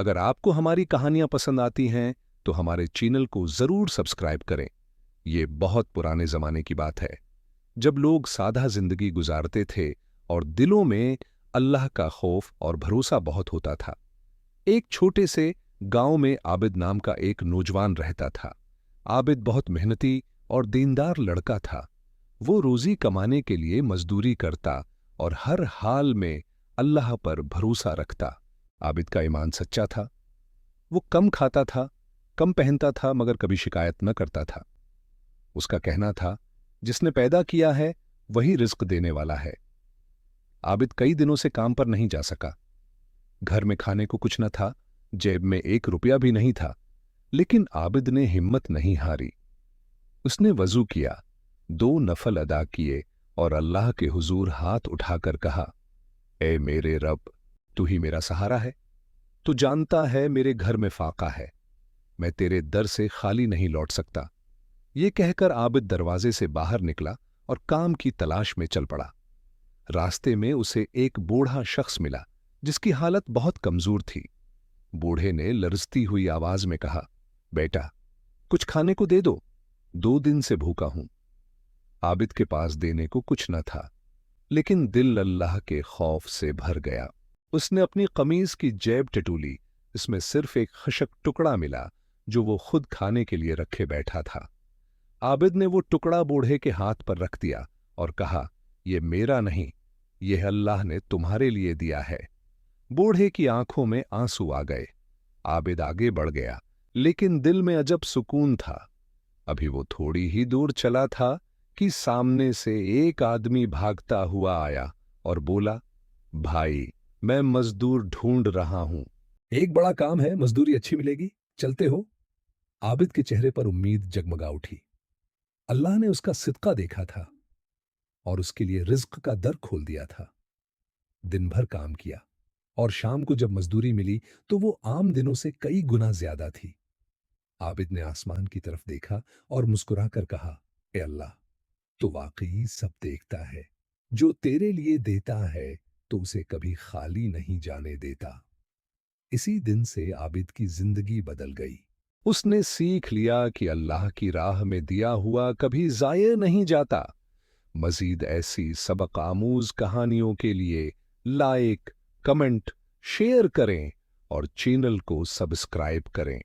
अगर आपको हमारी कहानियां पसंद आती हैं तो हमारे चैनल को जरूर सब्सक्राइब करें। ये बहुत पुराने जमाने की बात है, जब लोग सादा जिंदगी गुजारते थे और दिलों में अल्लाह का खौफ और भरोसा बहुत होता था। एक छोटे से गांव में आबिद नाम का एक नौजवान रहता था। आबिद बहुत मेहनती और दीनदार लड़का था। वो रोजी कमाने के लिए मजदूरी करता और हर हाल में अल्लाह पर भरोसा रखता। आबिद का ईमान सच्चा था। वो कम खाता था, कम पहनता था, मगर कभी शिकायत न करता था। उसका कहना था, जिसने पैदा किया है वही रिज्क देने वाला है। आबिद कई दिनों से काम पर नहीं जा सका। घर में खाने को कुछ न था, जेब में 1 रुपया भी नहीं था। लेकिन आबिद ने हिम्मत नहीं हारी। उसने वजू किया, 2 नफल अदा किए और अल्लाह के हुजूर हाथ उठाकर कहा, ए मेरे रब, तू ही मेरा सहारा है। तू जानता है मेरे घर में फाका है, मैं तेरे दर से खाली नहीं लौट सकता। ये कहकर आबिद दरवाजे से बाहर निकला और काम की तलाश में चल पड़ा। रास्ते में उसे एक बूढ़ा शख्स मिला जिसकी हालत बहुत कमजोर थी। बूढ़े ने लरजती हुई आवाज में कहा, बेटा, कुछ खाने को दे दो, 2 दिन से भूखा हूं। आबिद के पास देने को कुछ न था, लेकिन दिल अल्लाह के खौफ से भर गया। उसने अपनी कमीज की जेब टटोली। इसमें सिर्फ एक खशक टुकड़ा मिला जो वो खुद खाने के लिए रखे बैठा था। आबिद ने वो टुकड़ा बूढ़े के हाथ पर रख दिया और कहा, यह मेरा नहीं, यह अल्लाह ने तुम्हारे लिए दिया है। बूढ़े की आंखों में आंसू आ गए। आबिद आगे बढ़ गया, लेकिन दिल में अजब सुकून था। अभी वो थोड़ी ही दूर चला था कि सामने से एक आदमी भागता हुआ आया और बोला, भाई, मैं मजदूर ढूंढ रहा हूं। एक बड़ा काम है, मजदूरी अच्छी मिलेगी, चलते हो? आबिद के चेहरे पर उम्मीद जगमगा उठी। अल्लाह ने उसका सिदका देखा था और उसके लिए रिज्क का दर खोल दिया था। दिन भर काम किया और शाम को जब मजदूरी मिली तो वो आम दिनों से कई गुना ज्यादा थी। आबिद ने आसमान की तरफ देखा और मुस्कुराकर कहा, ए अल्लाह, तो वाकई सब देखता है। जो तेरे लिए देता है तो उसे कभी खाली नहीं जाने देता। इसी दिन से आबिद की जिंदगी बदल गई। उसने सीख लिया कि अल्लाह की राह में दिया हुआ कभी जाये नहीं जाता। मजीद ऐसी सबक आमूज कहानियों के लिए लाइक, कमेंट, शेयर करें और चैनल को सब्सक्राइब करें।